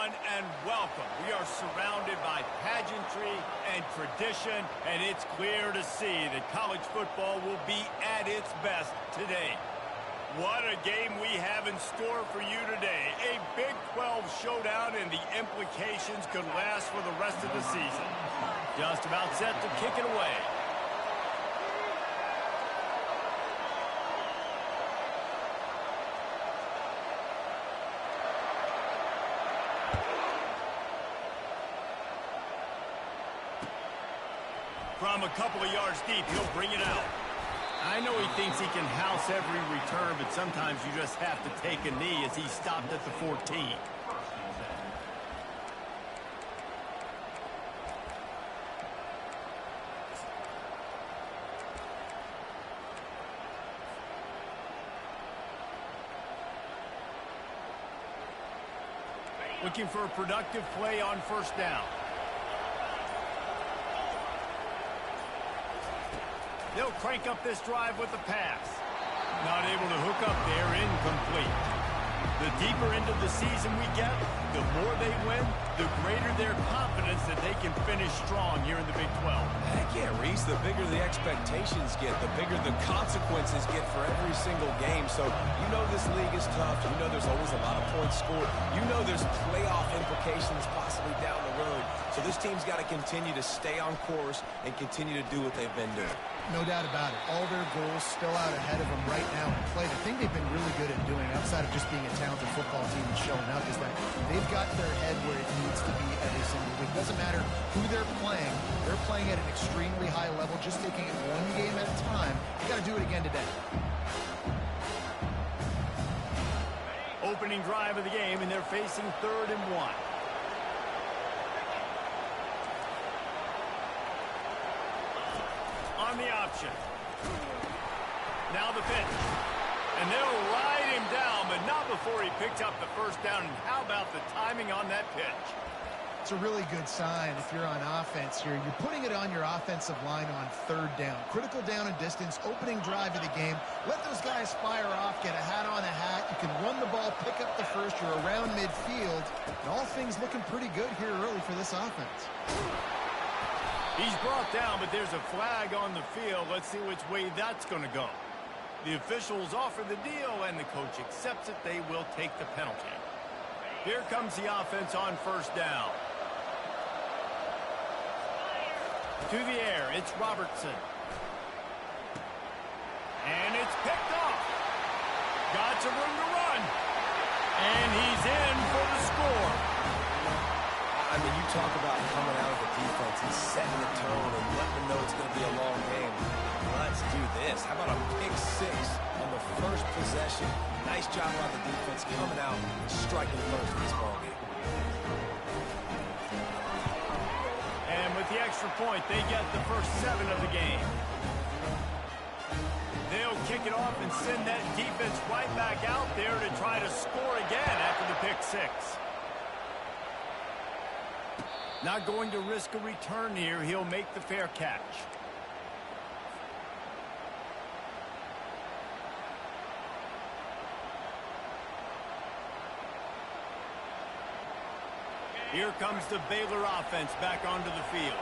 everyone, and welcome. We are surrounded by pageantry and tradition, and it's clear to see that college football will be at its best today. What a game we have in store for you today. A Big 12 showdown, and the implications could last for the rest of the season. Just about set to kick it away. From a couple of yards deep, he'll bring it out. I know he thinks he can house every return, but sometimes you just have to take a knee as he stopped at the 14. Looking for a productive play on first down. They'll crank up this drive with the pass. Not able to hook up there, incomplete. The deeper into the season we get, the more they win, the greater their confidence that they can finish strong here in the Big 12. Heck yeah, Reese, the bigger the expectations get, the bigger the consequences get for every single game. So you know this league is tough. You know there's always a lot of points scored. You know there's playoff implications possibly down the road. So this team's got to continue to stay on course and continue to do what they've been doing. No doubt about it. All their goals still out ahead of them right now in play. The thing they've been really good at doing, outside of just being a talented football team and showing up, is that they've got their head where it needs to be every single week. Doesn't matter who they're playing at an extremely high level, just taking it one game at a time. You got to do it again today. Opening drive of the game, and they're facing 3rd and 1. On the option. Now the pitch. And they'll ride him down, but not before he picks up the first down. And how about the timing on that pitch? It's a really good sign if you're on offense here. You're putting it on your offensive line on 3rd down. Critical down and distance, opening drive of the game. Let those guys fire off, get a hat on a hat. You can run the ball, pick up the first. You're around midfield. And all things looking pretty good here early for this offense. He's brought down, but there's a flag on the field. Let's see which way that's going to go. The officials offer the deal, and the coach accepts it. They will take the penalty. Here comes the offense on first down. To the air, it's Robertson. And it's picked off. Got some room to run. And he's in for the score. I mean, you talk about coming out of the defense and setting the tone and letting them know it's going to be a long game. Let's do this. How about a pick 6 on the first possession? Nice job by the defense coming out and striking first in this ballgame. And with the extra point, they get the first 7 of the game. They'll kick it off and send that defense right back out there to try to score again after the pick 6. Not going to risk a return here. He'll make the fair catch. Here comes the Baylor offense back onto the field.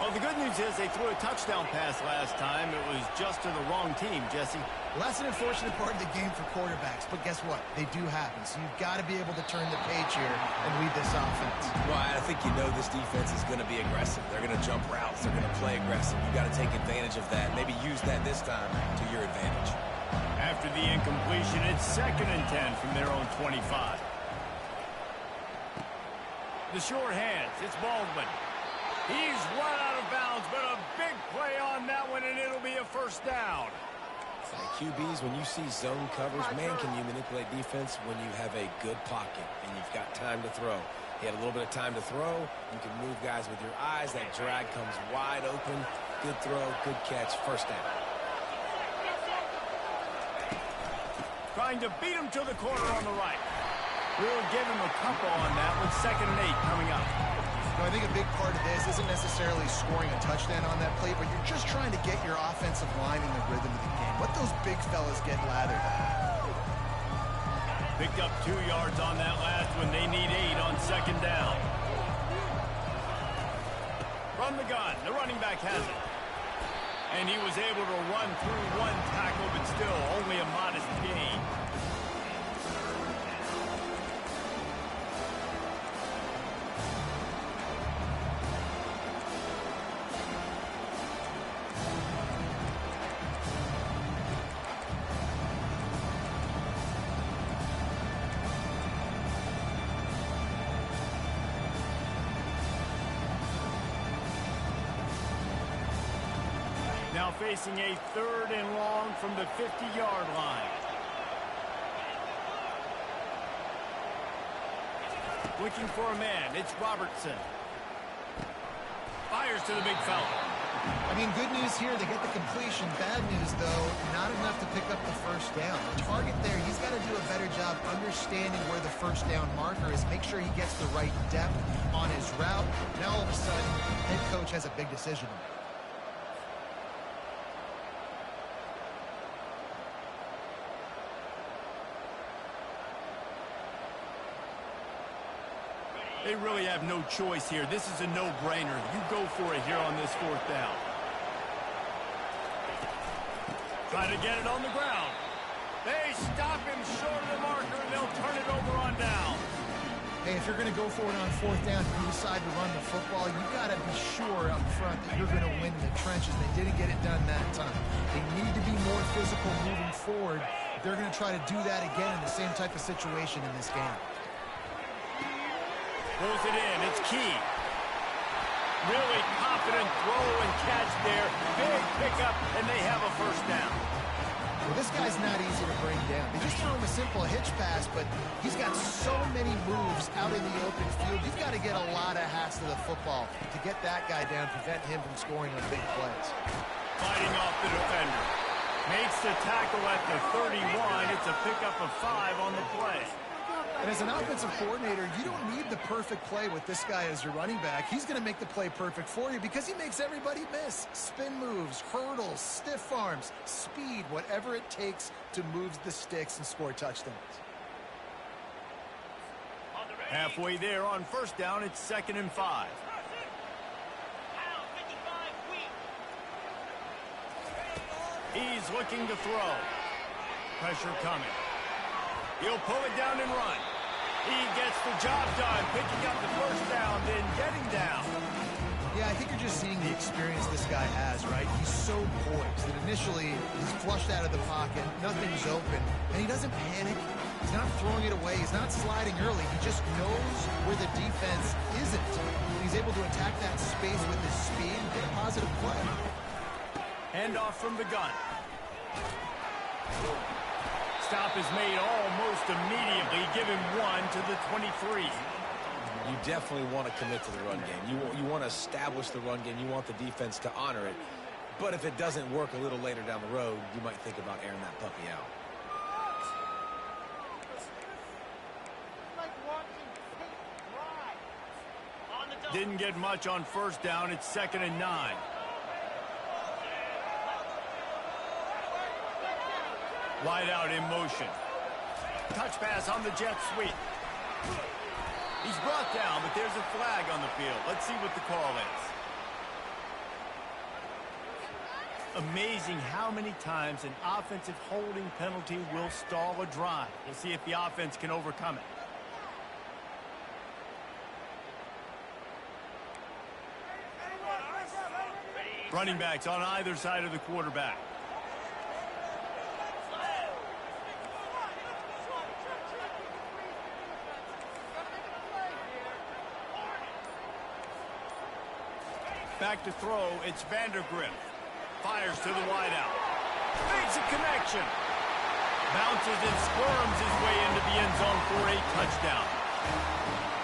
Well, the good news is they threw a touchdown pass last time. It was just to the wrong team, Jesse. Well, that's an unfortunate part of the game for quarterbacks, but guess what? They do happen, so you've got to be able to turn the page here and lead this offense. Well, I think you know this defense is going to be aggressive. They're going to jump routes. They're going to play aggressive. You've got to take advantage of that. Maybe use that this time to your advantage. After the incompletion, it's 2nd and 10 from their own 25. The short hands, it's Baldwin. He's run out of bounds, but a big play on that one, and it'll be a first down. QBs, when you see zone coverage, man, can you manipulate defense when you have a good pocket and you've got time to throw. He had a little bit of time to throw. You can move guys with your eyes. That drag comes wide open. Good throw, good catch, first down. Trying to beat him to the corner on the right. We'll give him a couple on that with 2nd and 8 coming up. No, I think a big part of this isn't necessarily scoring a touchdown on that play, but you're just trying to get your offensive line in the rhythm of the game. Let those big fellas get lathered. Picked up 2 yards on that last one. They need 8 on second down. From the gun, the running back has it. And he was able to run through 1 tackle, but still only a modest gain. Now facing a 3rd and long from the 50-yard line. Looking for a man. It's Robertson. Fires to the big fella. I mean, good news here. They get the completion. Bad news, though, not enough to pick up the first down. The target there, he's got to do a better job understanding where the first down marker is. Make sure he gets the right depth on his route. Now, all of a sudden, head coach has a big decision. They really have no choice here. This is a no-brainer. You go for it here on this 4th down. Try to get it on the ground. They stop him short of the marker, and they'll turn it over on down. Hey, if you're going to go for it on 4th down and you decide to run the football, you've got to be sure up front that you're going to win in the trenches. They didn't get it done that time. They need to be more physical moving forward. They're going to try to do that again in the same type of situation in this game. Pulls it in. It's Key. Really confident throw and catch there. Big pickup, and they have a first down. Well, this guy's not easy to bring down. They just throw him a simple hitch pass, but he's got so many moves out in the open field. You've got to get a lot of hats to the football to get that guy down, prevent him from scoring on big plays. Fighting off the defender. Makes the tackle at the 31. It's a pickup of 5 on the play. And as an offensive coordinator, you don't need the perfect play with this guy as your running back. He's going to make the play perfect for you because he makes everybody miss. Spin moves, hurdles, stiff arms, speed, whatever it takes to move the sticks and score touchdowns. Halfway there on first down, it's 2nd and 5. He's looking to throw. Pressure coming. He'll pull it down and run. He gets the job done, picking up the first down, then getting down. Yeah, I think you're just seeing the experience this guy has, right? He's so poised that initially he's flushed out of the pocket, nothing's open, and he doesn't panic. He's not throwing it away. He's not sliding early. He just knows where the defense isn't. He's able to attack that space with his speed and get a positive play. Handoff from the gun. Stop is made almost immediately. Give him 1 to the 23. You definitely want to commit to the run game. You want to establish the run game. You want the defense to honor it. But if it doesn't work a little later down the road, you might think about airing that puppy out. Didn't get much on first down. It's 2nd and 9. Wide out in motion. Touch pass on the jet sweep. He's brought down, but there's a flag on the field. Let's see what the call is. Amazing how many times an offensive holding penalty will stall a drive. We'll see if the offense can overcome it. Running backs on either side of the quarterback. Back to throw, it's Vandergrift. Fires to the wideout. Makes a connection. Bounces and squirms his way into the end zone for a touchdown.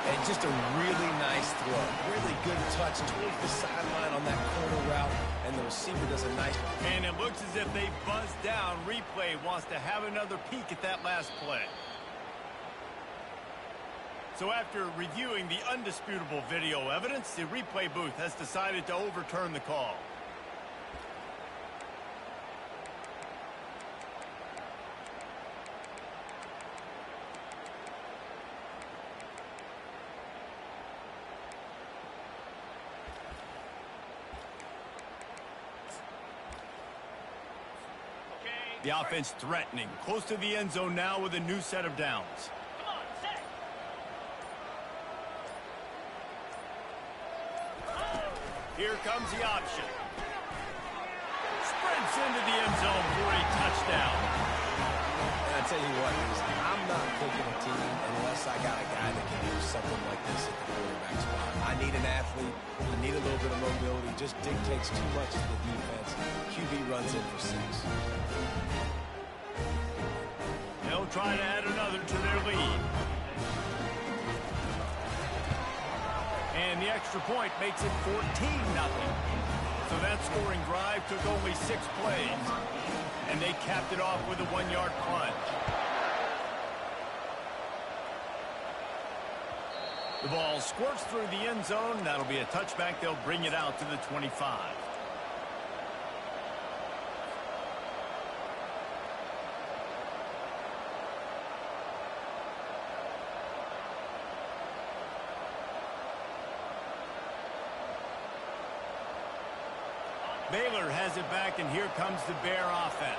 And just a really nice throw. Really good touch towards the sideline on that corner route. And the receiver does a nice... And it looks as if they buzzed down. Replay wants to have another peek at that last play. So after reviewing the undisputable video evidence, the replay booth has decided to overturn the call. The offense threatening, close to the end zone now with a new set of downs. Here comes the option. Sprints into the end zone for a touchdown. And I tell you what, I'm not picking a team unless I got a guy that can do something like this at the quarterback spot. I need an athlete. I need a little bit of mobility. Just dictates too much to the defense. QB runs in for 6. They'll try to add another to their lead. And the extra point makes it 14-0. So that scoring drive took only 6 plays. And they capped it off with a 1-yard plunge. The ball squirts through the end zone. That'll be a touchback. They'll bring it out to the 25. Baylor has it back, and here comes the Bear offense.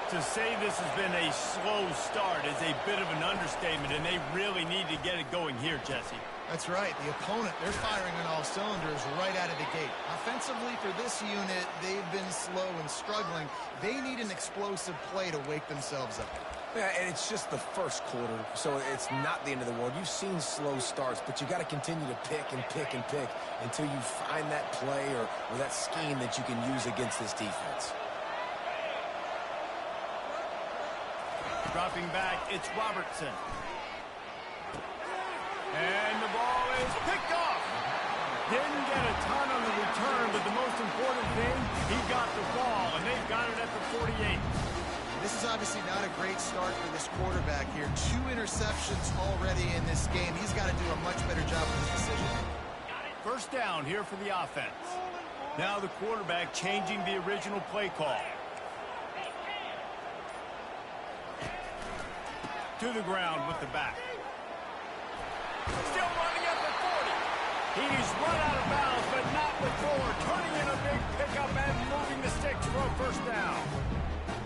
To say this has been a slow start is a bit of an understatement, and they really need to get it going here, Jesse. That's right. The opponent, they're firing on all cylinders right out of the gate. Offensively, for this unit, they've been slow and struggling. They need an explosive play to wake themselves up. Yeah, and it's just the first quarter, so it's not the end of the world. You've seen slow starts, but you got to continue to pick and pick and pick until you find that play or that scheme that you can use against this defense. Dropping back, it's Robertson. And the ball is picked off. Didn't get a ton on the return, but the most important thing, he got the ball, and they've got it at the 48. This is obviously not a great start for this quarterback here. 2 interceptions already in this game. He's got to do a much better job with his decision. First down here for the offense. Now the quarterback changing the original play call. To the ground with the back. Still running at the 40. He's run out of bounds, but not before. Turning in a big pickup and moving the sticks for a first down.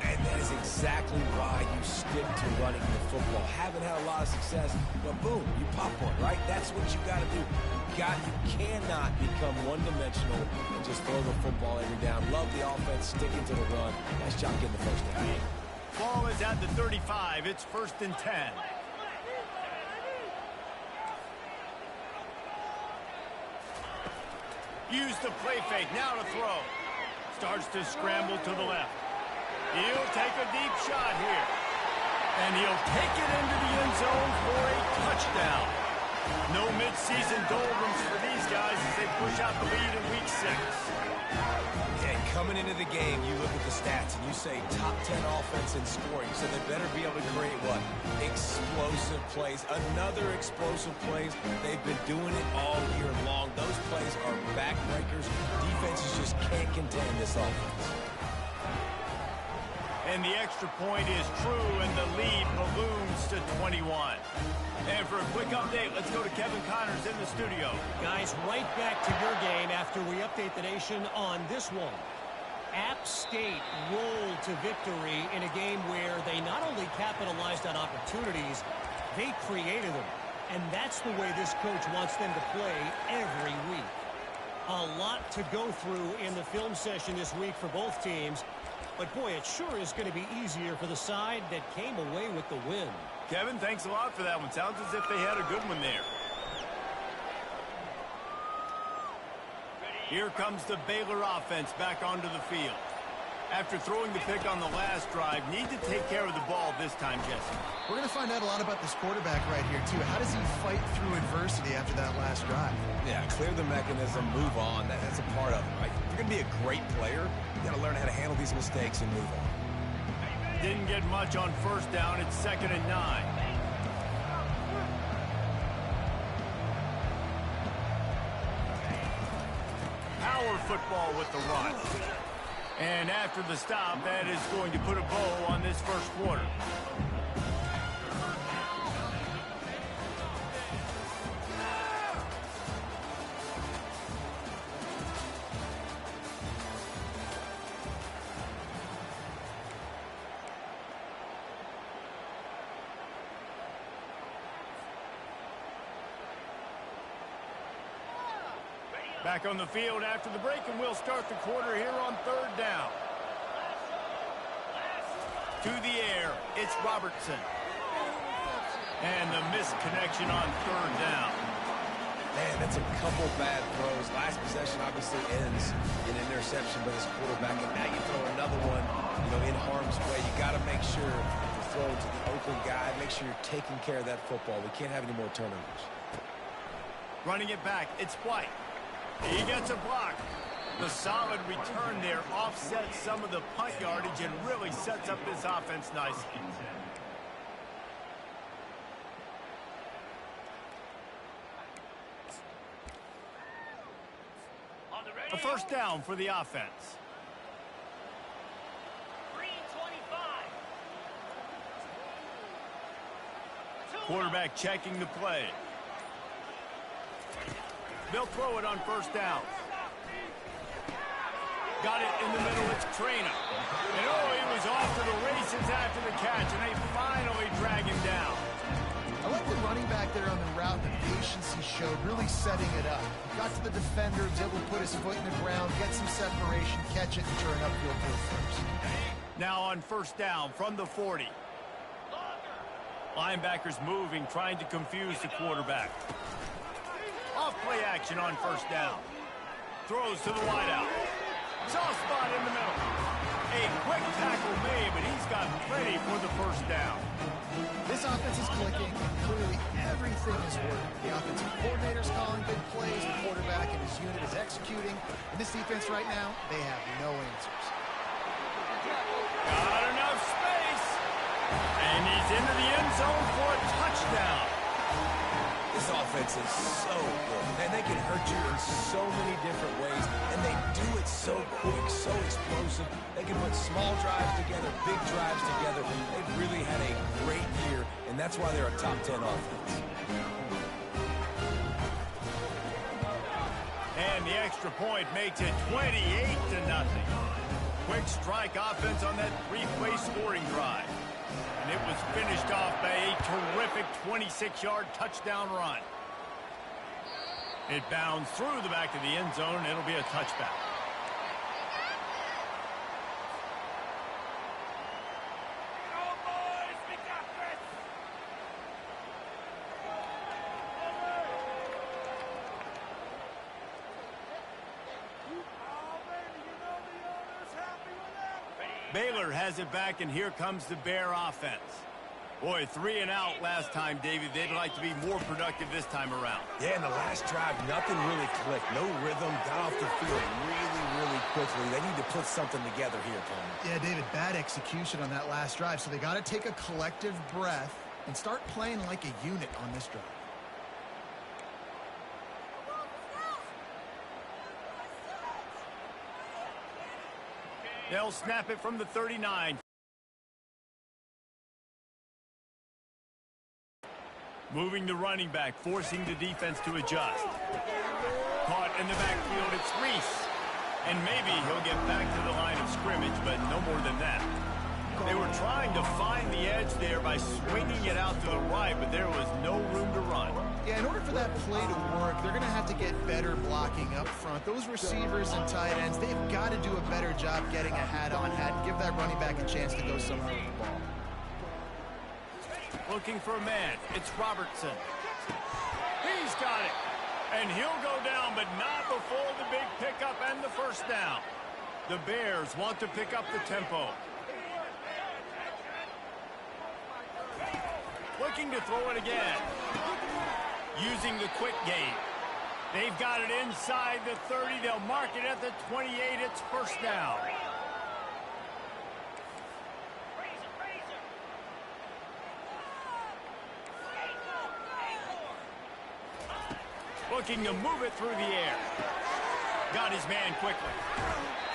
And that is exactly why you stick to running the football. Haven't had a lot of success, but boom, you pop one, right? That's what you got to do. You cannot become one-dimensional and just throw the football every down. Love the offense, sticking to the run. Nice job getting the first down. Ball is at the 35. It's 1st and 10. Use the play fake. Now to throw. Starts to scramble to the left. He'll take a deep shot here. And he'll take it into the end zone for a touchdown. No midseason doldrums for these guys as they push out the lead in week 6. And coming into the game, you look at the stats and you say top 10 offense in scoring, so they better be able to create what? Explosive plays. Another explosive plays. They've been doing it all year long. Those plays are backbreakers. Defenses just can't contain this offense. And the extra point is true, and the lead balloons to 21. And for a quick update, let's go to Kevin Connors in the studio. Guys, right back to your game after we update the nation on this one. App State rolled to victory in a game where they not only capitalized on opportunities, they created them. And that's the way this coach wants them to play every week. A lot to go through in the film session this week for both teams. But, boy, it sure is going to be easier for the side that came away with the win. Kevin, thanks a lot for that one. Sounds as if they had a good one there. Here comes the Baylor offense back onto the field. After throwing the pick on the last drive, need to take care of the ball this time, Jesse. We're going to find out a lot about this quarterback right here, too. How does he fight through adversity after that last drive? Yeah, clear the mechanism, move on. That's a part of it, right? If you're going to be a great player, you got to learn how to handle these mistakes and move on. Didn't get much on first down. It's 2nd and 9. Power football with the run. And after the stop, that is going to put a bow on this first quarter. Back on the field after the break, and we'll start the quarter here on third down. To the air, it's Robertson. And the missed connection on third down. Man, that's a couple bad throws. Last possession obviously ends in interception by this quarterback, and now you throw another one, in harm's way. You got to make sure you're throwing to the open guy. Make sure you're taking care of that football. We can't have any more turnovers. Running it back, it's White. He gets a block. The solid return there offsets some of the punt yardage and really sets up this offense nicely. A first down for the offense. Quarterback checking the play. They'll throw it on first down. Got it in the middle. It's Traina. And he was off to the races after the catch, and they finally drag him down. I like the running back there on the route, the patience he showed, really setting it up. Got to the defender, was able to put his foot in the ground, get some separation, catch it, and turn upfield for first. Now on first down from the 40. Linebackers moving, trying to confuse the quarterback. Off play action on first down. Throws to the wideout. Soft spot in the middle. A quick tackle made, but he's got plenty for the first down. This offense is clicking, and clearly everything is working. The offensive coordinator's calling big plays, the quarterback and his unit is executing. And this defense right now, they have no answers. Got enough space. And he's into the end zone for a touchdown. This offense is so good. Man, they can hurt you in so many different ways, and they do it so quick, so explosive. They can put small drives together, big drives together. They've really had a great year, and that's why they're a top 10 offense. And the extra point makes it 28-0. Quick strike offense on that three-play scoring drive. And it was finished off by a terrific 26-yard touchdown run. It bounds through the back of the end zone, and it'll be a touchback. Baylor has it back, and here comes the Bear offense. Boy, 3 and out last time, David. They'd like to be more productive this time around. Yeah, in the last drive, nothing really clicked. No rhythm, got off the field really quickly. They need to put something together here, Tony. Yeah, David, bad execution on that last drive, so they got to take a collective breath and start playing like a unit on this drive. They'll snap it from the 39. Moving the running back, forcing the defense to adjust. Caught in the backfield, it's Reese. And maybe he'll get back to the line of scrimmage, but no more than that. They were trying to find the edge there by swinging it out to the right, but there was no room to run. Yeah, in order for that play to work, they're going to have to get better blocking up front. Those receivers and tight ends, they've got to do a better job getting a hat-on-hat and give that running back a chance to go somewhere with the ball. Looking for a man. It's Robertson. He's got it. And he'll go down, but not before the big pickup and the first down. The Bears want to pick up the tempo. Looking to throw it again. Using the quick game. They've got it inside the 30. They'll mark it at the 28. It's first down. Looking to move it through the air. Got his man quickly.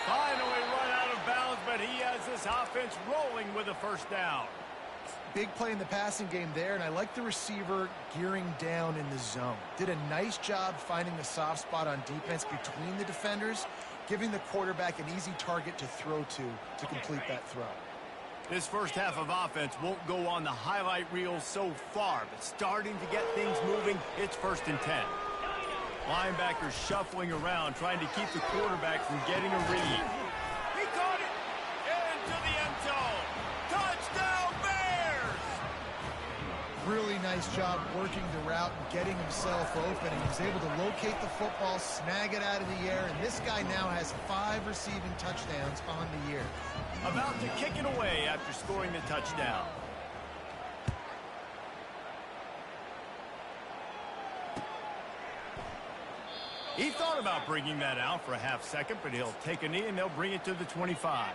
Finally run out of bounds, but he has this offense rolling with a first down. Big play in the passing game there, and I like the receiver gearing down in the zone. Did a nice job finding the soft spot on defense between the defenders, giving the quarterback an easy target to throw to complete that throw. This first half of offense won't go on the highlight reel so far, but starting to get things moving, it's 1st and 10. Linebackers shuffling around, trying to keep the quarterback from getting a read. He caught it into the end zone. Touchdown, Bears! Really nice job working the route and getting himself open. And he was able to locate the football, snag it out of the air, and this guy now has 5 receiving touchdowns on the year. About to kick it away after scoring the touchdown. He thought about bringing that out for a half second, but he'll take a knee and they'll bring it to the 25.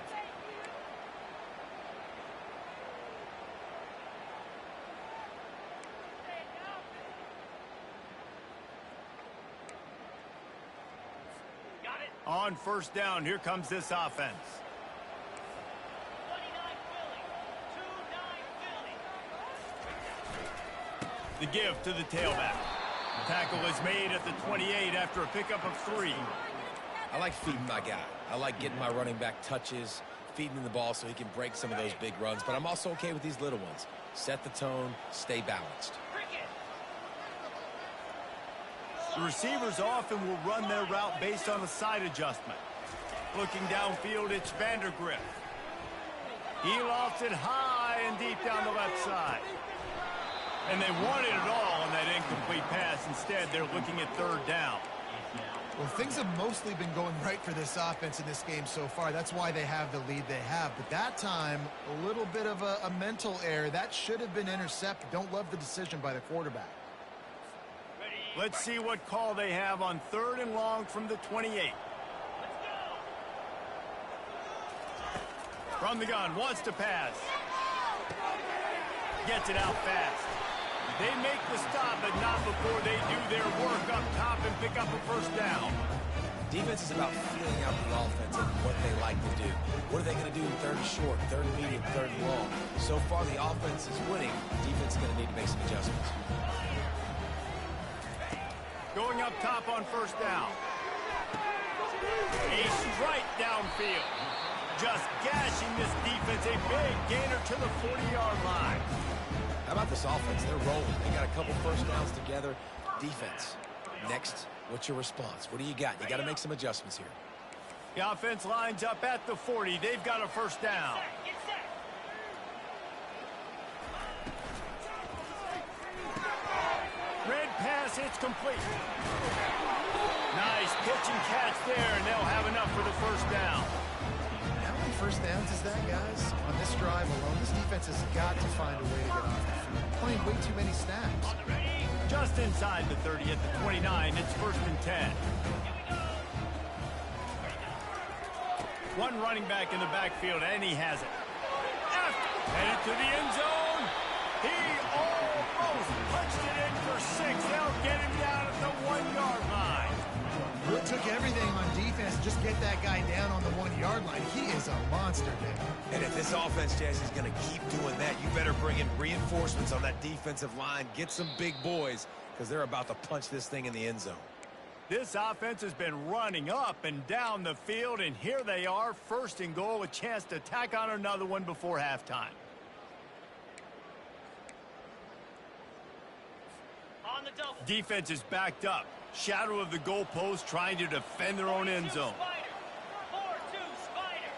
On first down, here comes this offense. The give to the tailback. Tackle is made at the 28 after a pickup of 3. I like feeding my guy. I like getting my running back touches, feeding him the ball so he can break some of those big runs. But I'm also okay with these little ones. Set the tone, stay balanced. The receivers often will run their route based on a side adjustment. Looking downfield, it's Vandergriff. He lofts it high and deep down the left side. And they wanted it all on that incomplete pass. Instead, they're looking at third down. Well, things have mostly been going right for this offense in this game so far. That's why they have the lead they have. But that time, a little bit of a mental error. That should have been intercepted. Don't love the decision by the quarterback. Let's see what call they have on 3rd and long from the 28. From the gun, wants to pass. Gets it out fast. They make the stop, but not before they do their work up top and pick up a first down. Defense is about feeling out the offense and what they like to do. What are they going to do in 3rd and short, 3rd and medium, 3rd and long? So far, the offense is winning. Defense is going to need to make some adjustments. Going up top on first down. A strike downfield. Just gashing this defense. A big gainer to the 40-yard line. How about this offense? They're rolling. They got a couple first downs together. Defense. Next, what's your response? What do you got? You got to make some adjustments here. The offense lines up at the 40. They've got a first down. Red pass, it's complete. Nice pitch and catch there, and they'll have enough for the first down. How many first downs is that, guys? On this drive alone, this defense has got to find a way to get off the field. Playing way too many snaps. Just inside the 30 at the 29, it's 1st and 10. One running back in the backfield, and he has it. Headed to the end zone. He almost punched it in for 6. They'll get him down at the 1-yard line. It took everything on defense to just get that guy down on the 1-yard line. He is a monster, Dave. And if this offense, Jesse, is going to keep doing that, you better bring in reinforcements on that defensive line. Get some big boys, because they're about to punch this thing in the end zone. This offense has been running up and down the field, and here they are, 1st and goal, a chance to tack on another one before halftime. On the double. Defense is backed up. Shadow of the goalpost, trying to defend their own end zone. 4-2 Spider.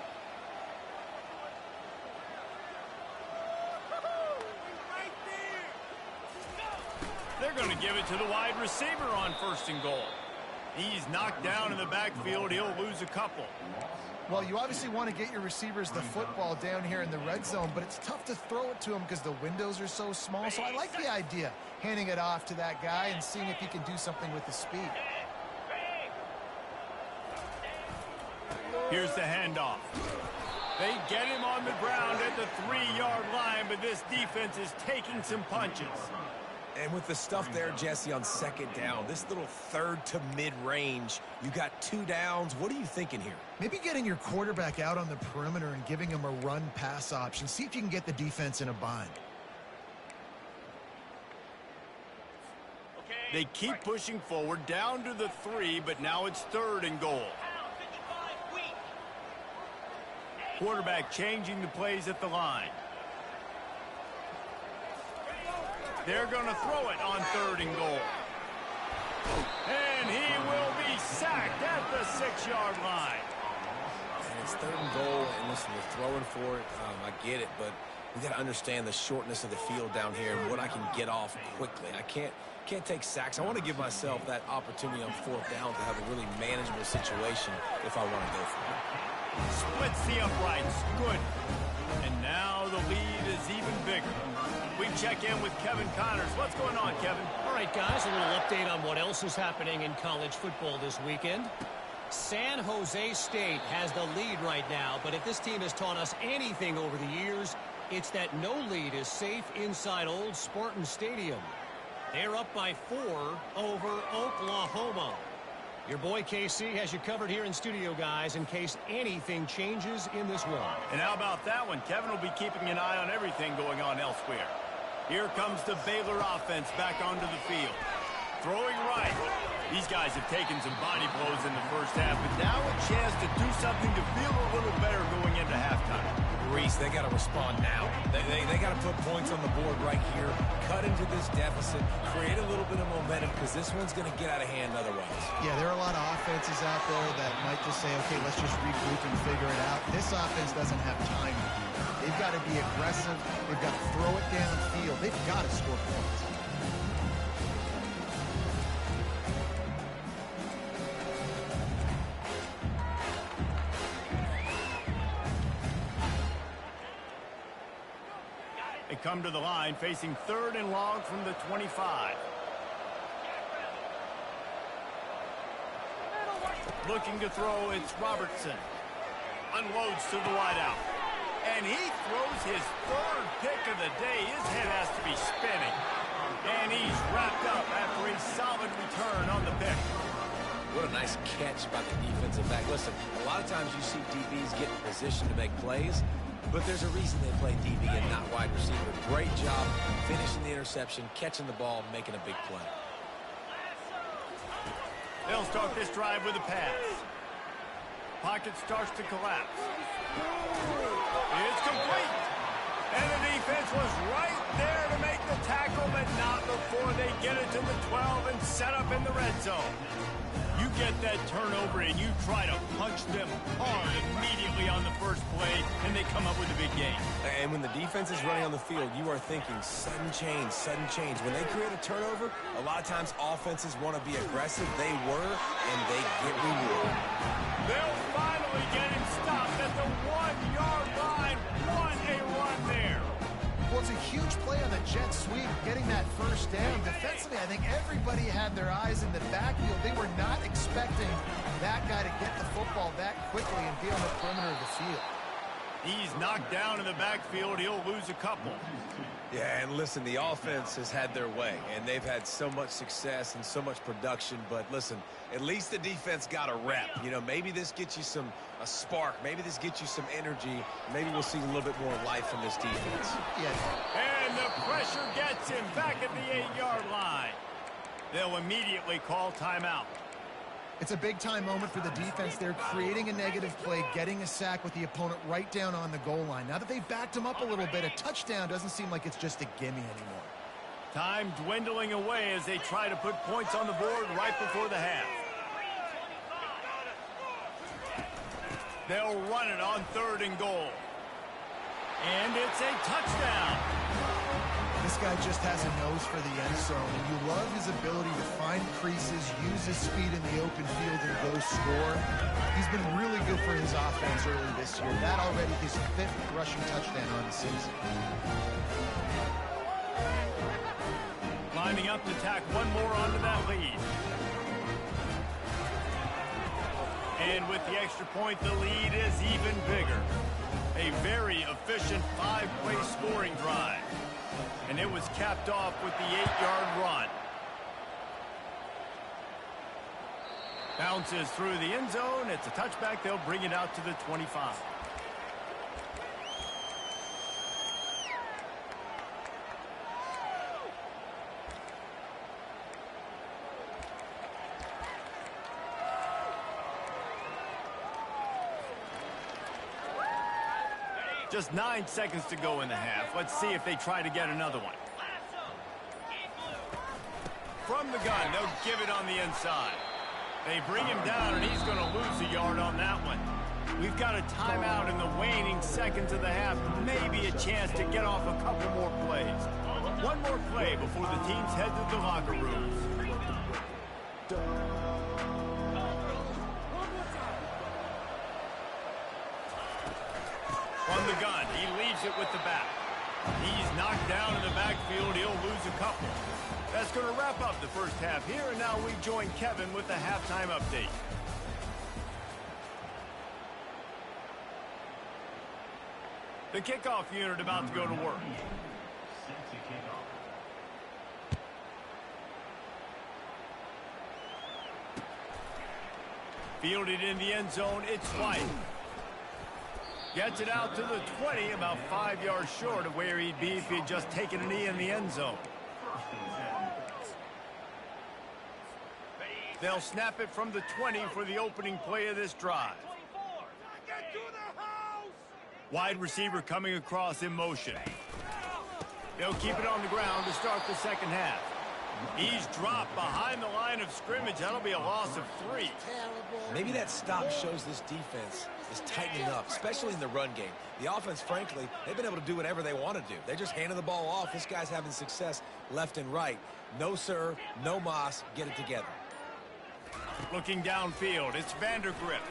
Right there. They're going to give it to the wide receiver on 1st and goal. He's knocked down in the backfield. He'll lose a couple. Well, you obviously want to get your receivers the football down here in the red zone, but it's tough to throw it to them because the windows are so small. So I like the idea, handing it off to that guy and seeing if he can do something with the speed. Here's the handoff. They get him on the ground at the 3-yard line, but this defense is taking some punches. And with the stuff there, Jesse, on 2nd down, this little 3rd to mid-range, you got 2 downs. What are you thinking here? Maybe getting your quarterback out on the perimeter and giving him a run-pass option. See if you can get the defense in a bind. They keep pushing forward down to the 3, but now it's 3rd and goal. Quarterback changing the plays at the line. They're going to throw it on 3rd and goal. And he will be sacked at the 6-yard line. And it's 3rd and goal, and listen, they're throwing for it. I get it, but we got to understand the shortness of the field down here and what I can get off quickly. I can't take sacks. I want to give myself that opportunity on 4th down to have a really manageable situation if I want to go for it. Splits the uprights. Good. And now the lead is even bigger. We check in with Kevin Connors. What's going on, Kevin? All right, guys, a little update on what else is happening in college football this weekend. San Jose State has the lead right now, but if this team has taught us anything over the years, it's that no lead is safe inside old Spartan Stadium. They're up by 4 over Oklahoma. Your boy KC has you covered here in studio, guys, in case anything changes in this one. And how about that one? Kevin will be keeping an eye on everything going on elsewhere. Here comes the Baylor offense back onto the field. Throwing right. These guys have taken some body blows in the first half, but now a chance to do something to feel a little better going into halftime. Reese, they got to respond now. They got to put points on the board right here, cut into this deficit, create a little bit of momentum, because this one's going to get out of hand otherwise. Yeah, there are a lot of offenses out there that might just say, okay, let's just regroup and figure it out. This offense doesn't have time to do that. They've got to be aggressive. They've got to throw it downfield. They've got to score points. They come to the line facing 3rd and long from the 25. Looking to throw, it's Robertson. Unloads to the wideout. And he throws his 3rd pick of the day. His head has to be spinning. And he's wrapped up after a solid return on the pick. What a nice catch by the defensive back. Listen, a lot of times you see DBs get in position to make plays, but there's a reason they play DB and not wide receiver. Great job finishing the interception, catching the ball, making a big play. They'll start this drive with a pass. Pocket starts to collapse. It's complete. And the defense was right there to make the tackle, but not before they get it to the 12 and set up in the red zone. You get that turnover and you try to punch them hard immediately on the first play, and they come up with a big gain. And when the defense is running on the field, you are thinking sudden change, sudden change. When they create a turnover, a lot of times offenses want to be aggressive. They were, and they get rewarded. They'll finally get him stopped at the 1-yard line. What a run there. Well, it's a huge play on the jet sweep, getting that first down. Defensively, I think everybody had their eyes in the backfield. They were not expecting that guy to get the football that quickly and be on the perimeter of the field. He's knocked down in the backfield. He'll lose a couple. Yeah, and listen, the offense has had their way, and they've had so much success and so much production. But listen, at least the defense got a rep. You know, maybe this gets you a spark. Maybe this gets you some energy. Maybe we'll see a little bit more life from this defense. Yes. And the pressure gets him back at the 8-yard line. They'll immediately call timeout. It's a big-time moment for the defense. They're creating a negative play, getting a sack with the opponent right down on the goal line. Now that they've backed him up a little bit, a touchdown doesn't seem like it's just a gimme anymore. Time dwindling away as they try to put points on the board right before the half. They'll run it on 3rd and goal. And it's a touchdown. This guy just has a nose for the end zone, and you love his ability to find creases, use his speed in the open field, and go score. He's been really good for his offense early this year. That already his 5th rushing touchdown on the season. Lining up to tack one more onto that lead. And with the extra point, the lead is even bigger. A very efficient 5-play scoring drive. And it was capped off with the 8-yard run. Bounces through the end zone. It's a touchback. They'll bring it out to the 25. Just 9 seconds to go in the half. Let's see if they try to get another one. from the gun. They'll give it on the inside. They bring him down, and he's going to lose a yard on that one. We've got a timeout in the waning seconds of the half. Maybe a chance to get off a couple more plays. One more play before the teams head to the locker rooms. From the gun, he leaves it with the back. He's knocked down in the backfield. He'll lose a couple. That's going to wrap up the first half here, and now we join Kevin with the halftime update. The kickoff unit about to go to work. Fielded in the end zone, it's White. Gets it out to the 20, about 5 yards short of where he'd be if he'd just taken a knee in the end zone. They'll snap it from the 20 for the opening play of this drive. Wide receiver coming across in motion. They'll keep it on the ground to start the second half. He's dropped behind the line of scrimmage. That'll be a loss of 3. Maybe that stop shows this defense is tightening up, especially in the run game. The offense, frankly, they've been able to do whatever they want to do. They're just handing the ball off. This guy's having success left and right. No, sir, no mas. Get it together. Looking downfield, it's Vandergrift.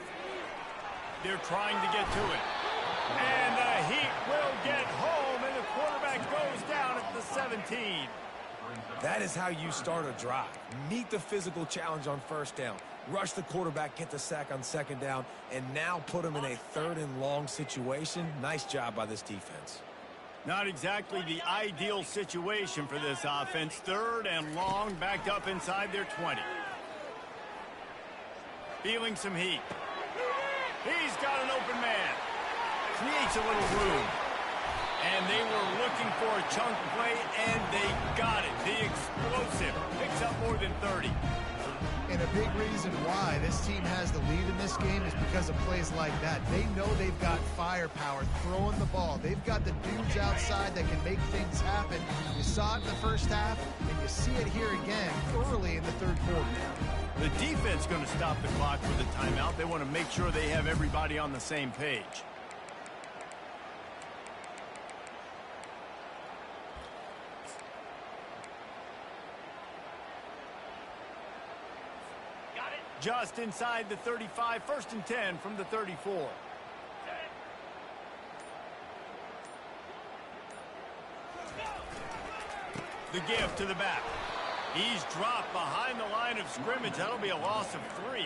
They're trying to get to it. And the Heat will get home, and the quarterback goes down at the 17. That is how you start a drive. Meet the physical challenge on first down. Rush the quarterback, get the sack on second down, and now put him in a 3rd and long situation. Nice job by this defense. Not exactly the ideal situation for this offense. 3rd and long, backed up inside their 20. Feeling some heat. He's got an open man. Creates a little room. And they were looking for a chunk play, and they got it. The explosive picks up more than 30. And a big reason why this team has the lead in this game is because of plays like that. They know they've got firepower throwing the ball. They've got the dudes outside that can make things happen. You saw it in the first half, and you see it here again early in the 3rd quarter. The defense going to stop the clock with a timeout. They want to make sure they have everybody on the same page. Just inside the 35, 1st and 10 from the 34. The give to the back. He's dropped behind the line of scrimmage. That'll be a loss of 3.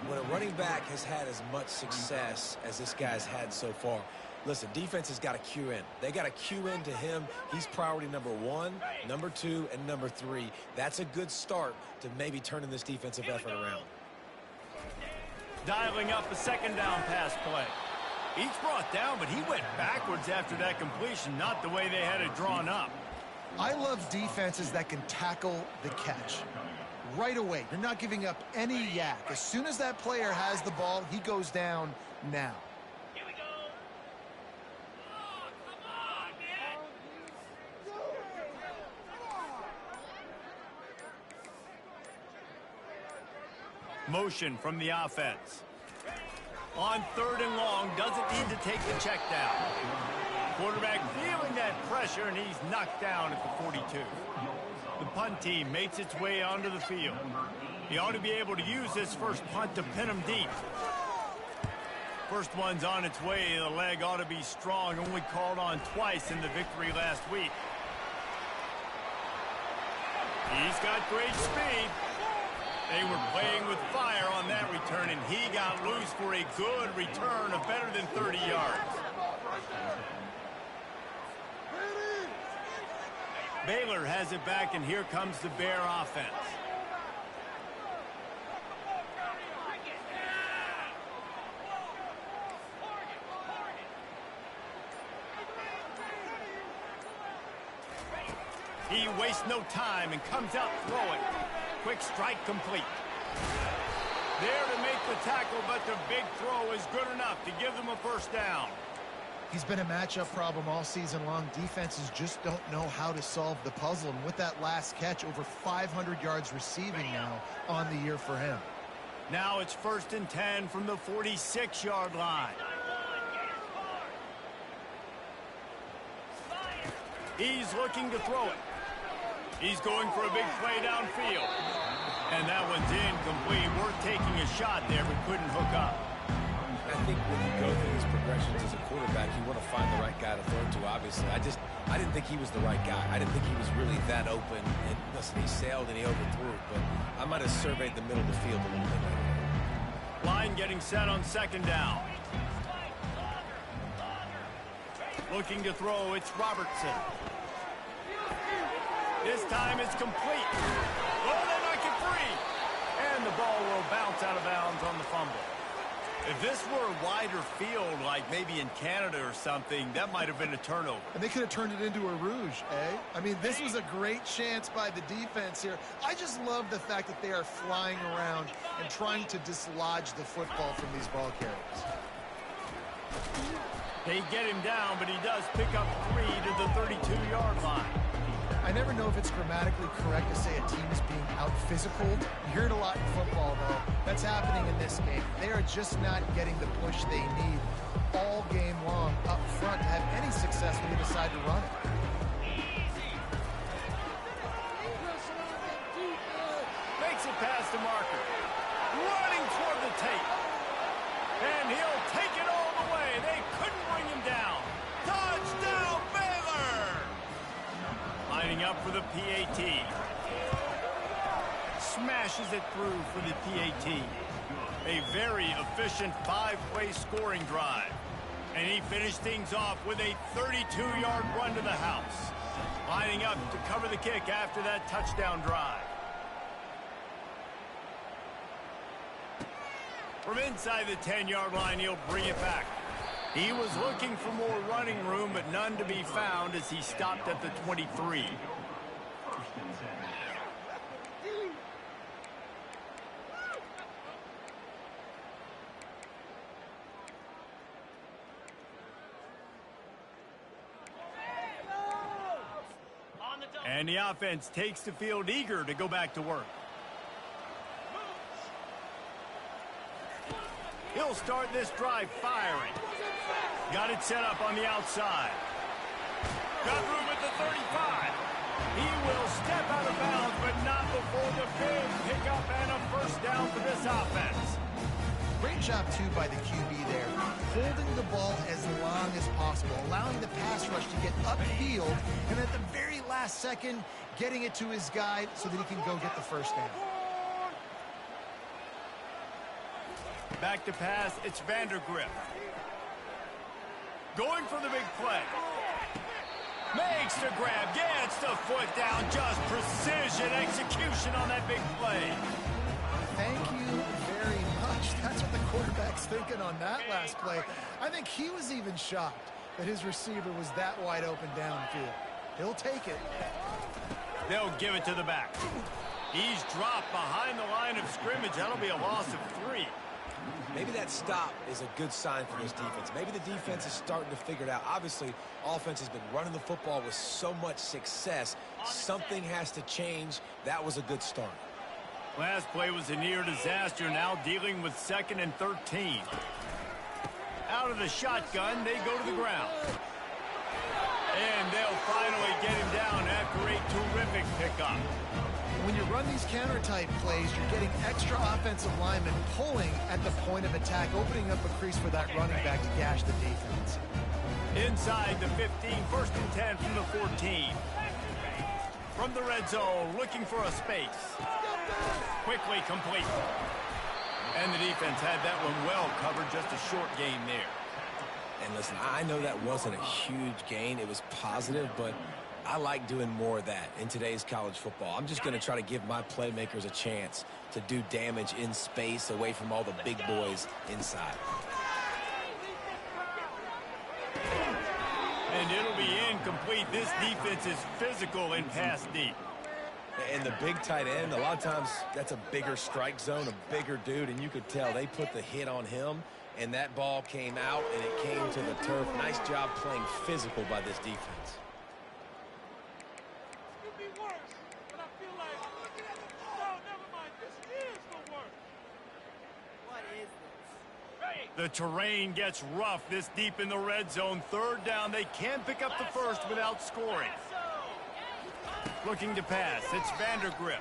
When a running back has had as much success as this guy's had so far, listen, defense has got to cue in. They got to cue in to him. He's priority number 1, number 2, and number 3. That's a good start to maybe turning this defensive effort around. Dialing up a 2nd down pass play. He's brought down, but he went backwards after that completion, not the way they had it drawn up. I love defenses that can tackle the catch. Right away, you're not giving up any yak. As soon as that player has the ball, he goes down now. Here we go. Oh, come on, man. Motion from the offense. On 3rd and long, doesn't need to take the check down. Quarterback feeling that pressure, and he's knocked down at the 42. The punt team makes its way onto the field. He ought to be able to use this first punt to pin him deep. First one's on its way. The leg ought to be strong, only called on twice in the victory last week. He's got great speed. They were playing with fire on that return, and he got loose for a good return of better than 30 yards. Baylor has it back, and here comes the Bear offense. He wastes no time and comes out throwing. Quick strike complete. There to make the tackle, but the big throw is good enough to give them a 1st down. He's been a matchup problem all season long. Defenses just don't know how to solve the puzzle. And with that last catch, over 500 yards receiving now on the year for him. Now it's 1st and 10 from the 46-yard line. He's looking to throw it. He's going for a big play downfield. And that one's incomplete. Worth taking a shot there, but couldn't hook up. I think when you go through these progressions as a quarterback, you want to find the right guy to throw to, obviously. I didn't think he was the right guy. I didn't think he was really that open. And listen, he sailed and he overthrew it, but I might have surveyed the middle of the field a little bit better. Line getting set on 2nd down. Looking to throw, it's Robertson. This time it's complete. Oh, they knock it free. And the ball will bounce out of bounds on the fumble. If this were a wider field, like maybe in Canada or something, that might have been a turnover. And they could have turned it into a rouge, eh? I mean, this was a great chance by the defense here. I just love the fact that they are flying around and trying to dislodge the football from these ball carriers. They get him down, but he does pick up 3 to the 32-yard line. I never know if it's grammatically correct to say a team is being out-physicaled. You hear it a lot in football, though. That's happening in this game. They are just not getting the push they need all game long up front to have any success when you decide to run it. Makes it past the marker. Running toward the tape. And he'll take it all the way. They couldn't bring him down. Touchdown, Baylor! Lining up for the PAT. Smashes it through for the PAT. A very efficient 5-play scoring drive. And he finished things off with a 32-yard run to the house. Lining up to cover the kick after that touchdown drive. From inside the 10-yard line, he'll bring it back. He was looking for more running room, but none to be found as he stopped at the 23. And the offense takes the field eager to go back to work. He'll start this drive firing. Got it set up on the outside. Got room at the 35. He will step out of bounds, but not before the big pickup and a first down for this offense. Great job, too, by the QB there. Holding the ball as long as possible, allowing the pass rush to get upfield, and at the very last second, getting it to his guy so that he can go get the first down. Back to pass, it's Vandergrift. Going for the big play. Makes the grab, gets the foot down, just precision execution on that big play. Thank you very much. That's what the quarterback's thinking on that last play. I think he was even shocked that his receiver was that wide open downfield. He'll take it. They'll give it to the back. He's dropped behind the line of scrimmage. That'll be a loss of 3. Maybe that stop is a good sign for this defense. Maybe the defense is starting to figure it out. Obviously, offense has been running the football with so much success. Something has to change. That was a good start. Last play was a near disaster, now dealing with 2nd and 13. Out of the shotgun, they go to the ground. And they'll finally get him down after a terrific pickup. When you run these counter-type plays, you're getting extra offensive linemen pulling at the point of attack, opening up a crease for that running back to gash the defense. Inside the 15, 1st and 10 from the 14. From the red zone, looking for a space. Quickly complete. And the defense had that one well covered, just a short gain there. And listen, I know that wasn't a huge gain. It was positive, but I like doing more of that in today's college football. I'm just going to try to give my playmakers a chance to do damage in space away from all the big boys inside. And it'll be incomplete. This defense is physical and pass deep. And the big tight end, a lot of times that's a bigger strike zone, a bigger dude, and you could tell they put the hit on him, and that ball came out, and it came to the turf. Nice job playing physical by this defense. Could be worse, but I feel like, no, never mind. This is the worst. What is this? The terrain gets rough this deep in the red zone. Third down, they can pick up the first without scoring. Looking to pass, it's Vandergrift.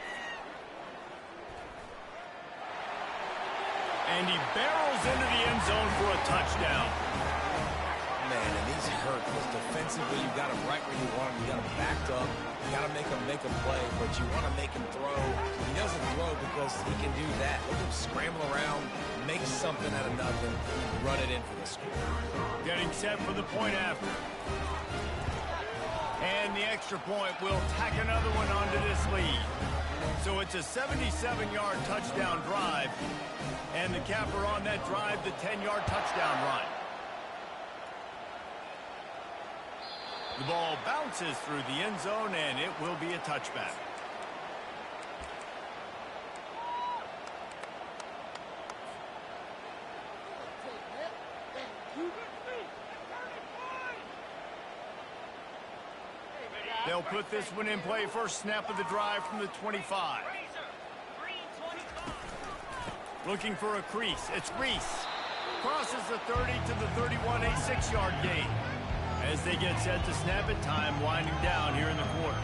And he barrels into the end zone for a touchdown. Man, and he's hurt because defensively you got him right where you want him. You got him backed up. You got to make him play, but you want to make him throw. He doesn't throw because he can do that. Look at him scramble around, make something out of nothing, run it in for the score. Getting set for the point after. And the extra point will tack another one onto this lead. So it's a 77-yard touchdown drive. And the capper on that drive, the 10-yard touchdown run. The ball bounces through the end zone, and it will be a touchback. They'll put this one in play. First snap of the drive from the 25. Looking for a crease. It's Reese. Crosses the 30 to the 31, a 6-yard gain. As they get set to snap it, time winding down here in the quarter.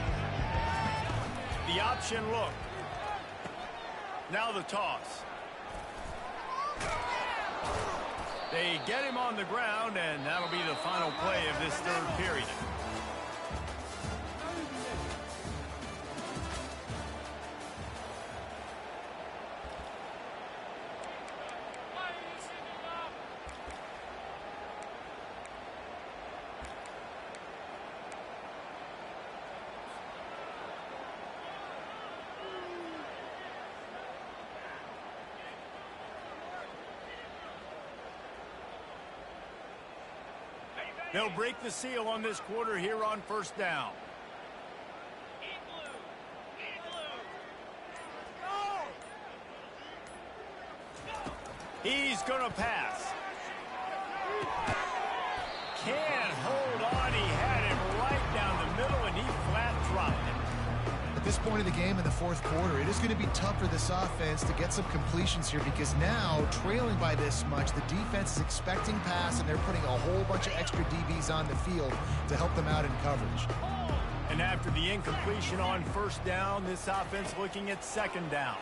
The option look. Now the toss. They get him on the ground, and that'll be the final play of this third period. They'll break the seal on this quarter here on first down. He's going to pass. Can't hold on. He had him right down the middle, and he flat dropped it. At this point of the game in the fourth quarter, it is going to be tough for this offense to get some completions here because now, trailing by this much, the defense is expecting pass, and they're putting a whole bunch of extra DBs on the field to help them out in coverage. And after the incompletion on first down, this offense looking at second down.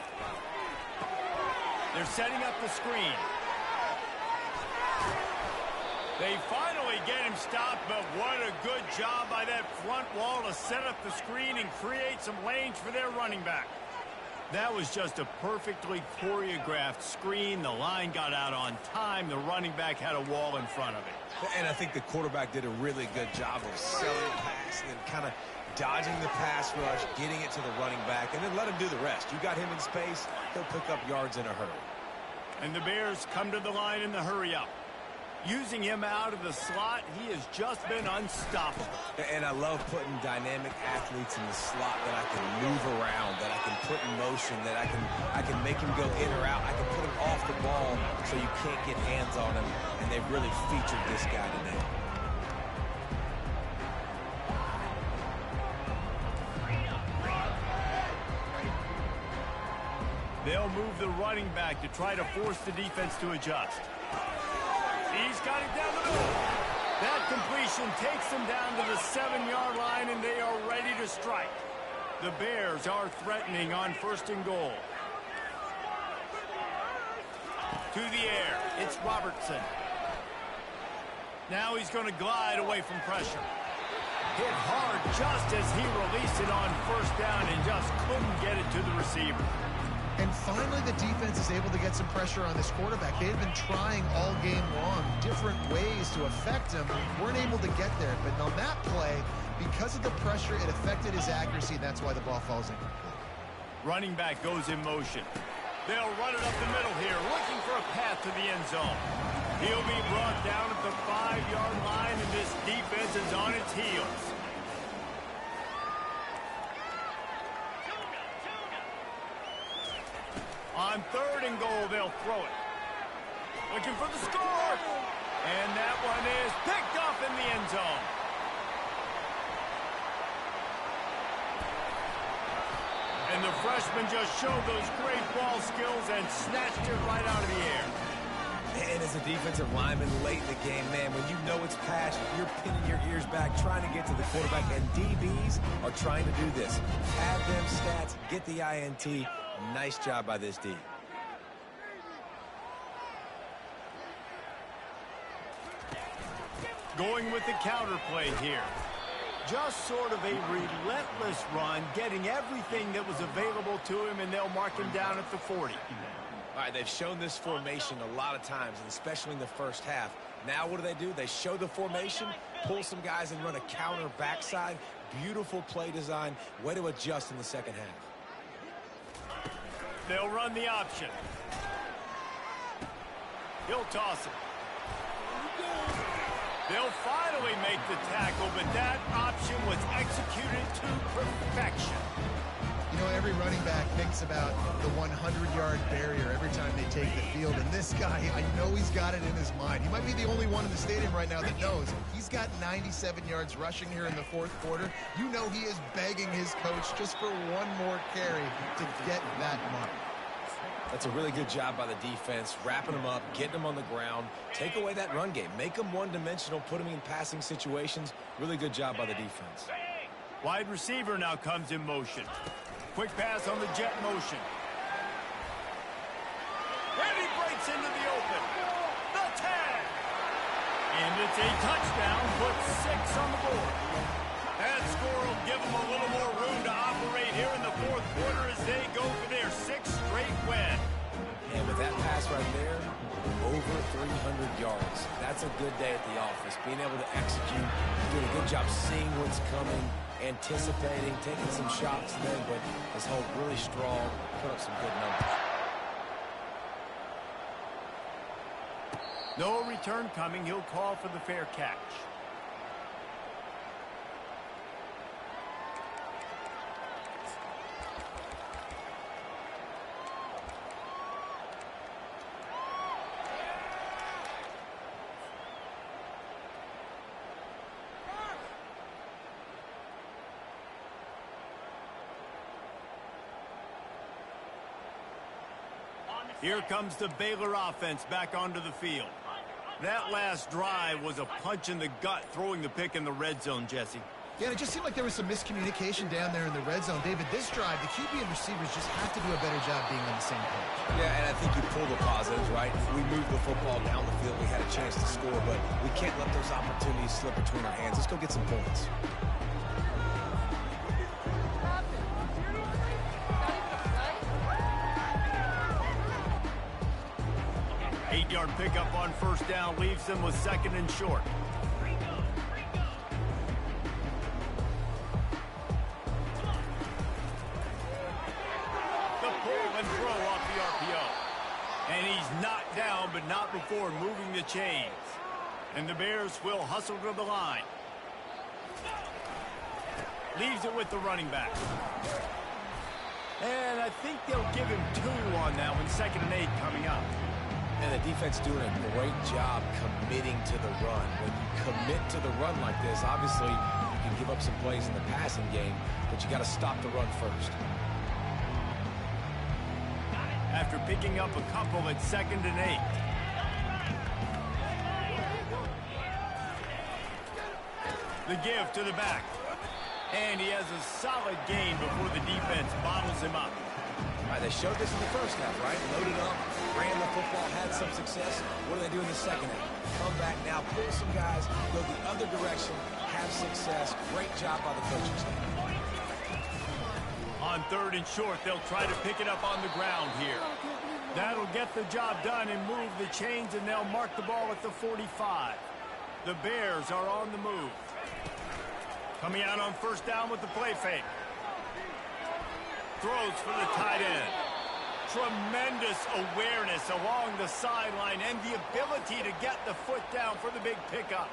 They're setting up the screen. They finally get him stopped, but what a good job by that front wall to set up the screen and create some lanes for their running back. That was just a perfectly choreographed screen. The line got out on time. The running back had a wall in front of it. And I think the quarterback did a really good job of selling the pass and then kind of dodging the pass rush, getting it to the running back, and then let him do the rest. You got him in space, he'll pick up yards in a hurry. And the Bears come to the line in the hurry-up. Using him out of the slot, he has just been unstoppable. And I love putting dynamic athletes in the slot that I can move around, that I can put in motion, that I can make him go in or out. I can put him off the ball so you can't get hands on him, and they've really featured this guy today. They'll move the running back to try to force the defense to adjust. He's got it down the middle. That completion takes them down to the 7-yard line, and they are ready to strike. The Bears are threatening on first and goal. To the air, it's Robertson. Now he's going to glide away from pressure. Hit hard just as he released it on first down and just couldn't get it to the receiver. And finally, the defense is able to get some pressure on this quarterback. They've been trying all game long different ways to affect him. Weren't able to get there. But on that play, because of the pressure, it affected his accuracy. That's why the ball falls incomplete. Running back goes in motion. They'll run it up the middle here, looking for a path to the end zone. He'll be brought down at the 5-yard line, and this defense is on its heels. On 3rd and goal, they'll throw it. Looking for the score. And that one is picked off in the end zone. And the freshman just showed those great ball skills and snatched it right out of the air. And as a defensive lineman late in the game, man, when you know it's passed, you're pinning your ears back, trying to get to the quarterback, and DBs are trying to do this. Have them stats, get the INT. Nice job by this D. Going with the counter play here. Just sort of a relentless run, getting everything that was available to him, and they'll mark him down at the 40. All right, they've shown this formation a lot of times, and especially in the first half. Now what do? They show the formation, pull some guys and run a counter backside. Beautiful play design. Way to adjust in the second half. They'll run the option. He'll toss it. They'll finally make the tackle, but that option was executed to perfection. You know, every running back thinks about the 100-yard barrier every time they take the field. And this guy, I know he's got it in his mind. He might be the only one in the stadium right now that knows. He's got 97 yards rushing here in the 4th quarter. You know he is begging his coach just for one more carry to get that mark. That's a really good job by the defense, wrapping them up, getting them on the ground. Take away that run game. Make them one-dimensional, put them in passing situations. Really good job by the defense. Wide receiver now comes in motion. Quick pass on the jet motion. And he breaks into the open. The tag. And it's a touchdown. Put 6 on the board. That score will give them a little more room to operate here in the 4th quarter as they go for their 6th straight win. And with that pass right there, over 300 yards. That's a good day at the office. Being able to execute, doing a good job seeing what's coming, anticipating, taking some shots there, but his hold really strong, put up some good numbers. No return coming. He'll call for the fair catch. Here comes the Baylor offense back onto the field. That last drive was a punch in the gut, throwing the pick in the red zone, Jesse. Yeah, it just seemed like there was some miscommunication down there in the red zone. David, this drive, the QB and receivers just have to do a better job being on the same page. Yeah, and I think you pull the positives, right? We moved the football down the field. We had a chance to score, but we can't let those opportunities slip between our hands. Let's go get some points. 8-yard pickup on 1st down leaves them with 2nd and short. The pull and throw off the RPO. And he's knocked down, but not before moving the chains. And the Bears will hustle to the line. Leaves it with the running back. And I think they'll give him 2 on that one. 2nd and 8 coming up. And the defense doing a great job committing to the run. When you commit to the run like this, obviously you can give up some plays in the passing game, but you got to stop the run first. After picking up a couple at 2nd and 8. The give to the back. And he has a solid gain before the defense bottles him up. All right, they showed this in the first half, right? Loaded up, ran the football, had some success. What do they do in the second half? Come back now, pull some guys, go the other direction, have success. Great job by the coaching staff. On 3rd and short, they'll try to pick it up on the ground here. That'll get the job done and move the chains, and they'll mark the ball at the 45. The Bears are on the move. Coming out on 1st down with the play fake. Throws for the tight end. Tremendous awareness along the sideline and the ability to get the foot down for the big pickup.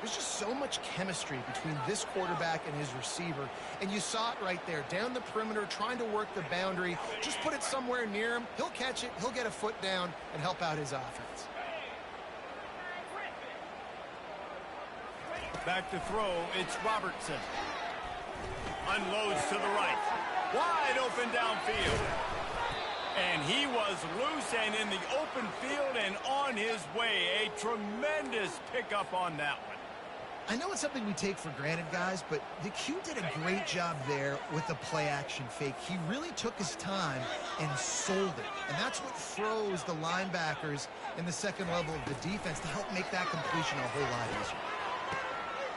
There's just so much chemistry between this quarterback and his receiver, and you saw it right there, down the perimeter, trying to work the boundary. Just put it somewhere near him. He'll catch it, he'll get a foot down, and help out his offense. Back to throw, it's Robertson. Unloads to the right. Wide open downfield. And he was loose and in the open field and on his way. A tremendous pickup on that one. I know it's something we take for granted, guys, but the Q did a great job there with the play-action fake. He really took his time and sold it. And that's what throws the linebackers in the second level of the defense to help make that completion a whole lot easier.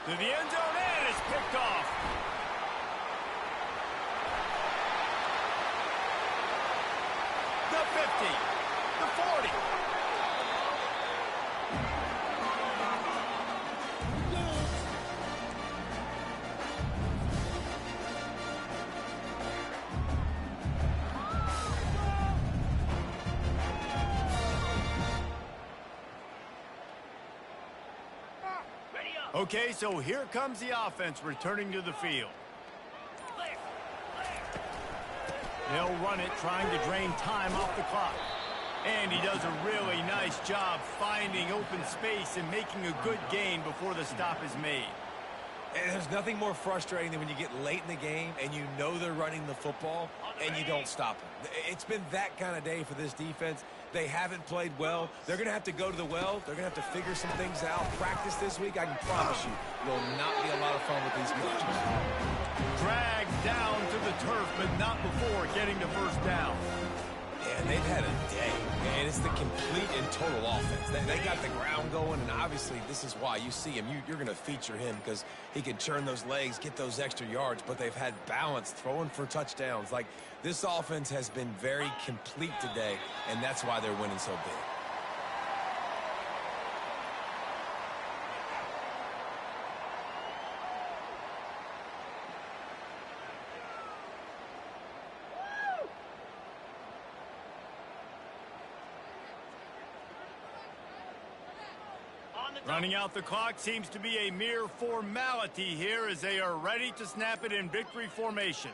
To the end zone, and it's picked off. The 50, the 40. Okay, so here comes the offense returning to the field. They'll run it, trying to drain time off the clock. And he does a really nice job finding open space and making a good gain before the stop is made. And there's nothing more frustrating than when you get late in the game and you know they're running the football and you don't stop them. It's been that kind of day for this defense. They haven't played well. They're going to have to go to the well. They're going to have to figure some things out. Practice this week, I can promise you, will not be a lot of fun with these coaches. Dragged down to the turf, but not before getting the first down. And they've had a day, and it's the complete and total offense. They got the ground going, and obviously this is why you see him. You're going to feature him because he can turn those legs, get those extra yards, but they've had balance, throwing for touchdowns. Like, this offense has been very complete today, and that's why they're winning so big. Running out the clock seems to be a mere formality here as they are ready to snap it in victory formation.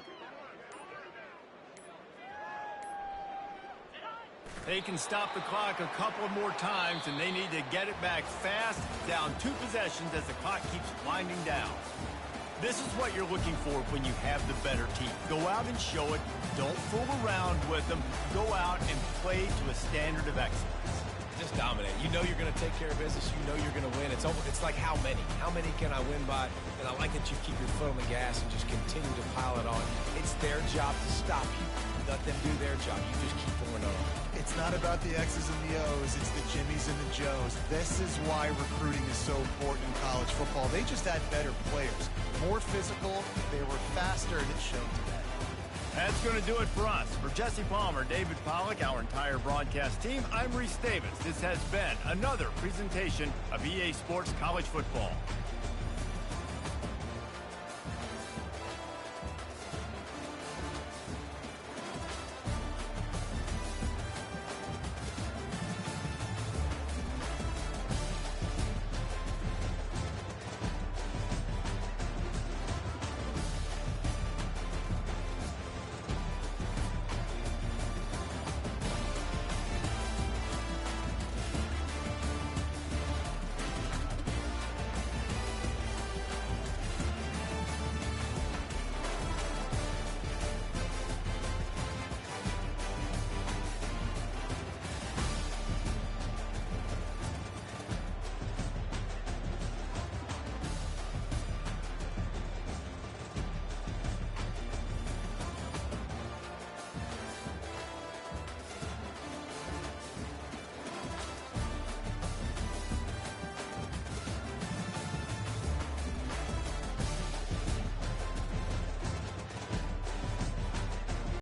They can stop the clock a couple more times, and they need to get it back fast, down 2 possessions as the clock keeps winding down. This is what you're looking for when you have the better team. Go out and show it. Don't fool around with them. Go out and play to a standard of excellence. Just dominate. You know you're going to take care of business. You know you're going to win. It's like how many? How many can I win by? And I like that you keep your foot on the gas and just continue to pile it on. It's their job to stop you. Let them do their job. You just keep going on. It's not about the X's and the O's. It's the Jimmies and the Joes. This is why recruiting is so important in college football. They just had better players. More physical. They were faster, and it showed today. That's going to do it for us. For Jesse Palmer, David Pollack, our entire broadcast team, I'm Reese Davis. This has been another presentation of EA Sports College Football.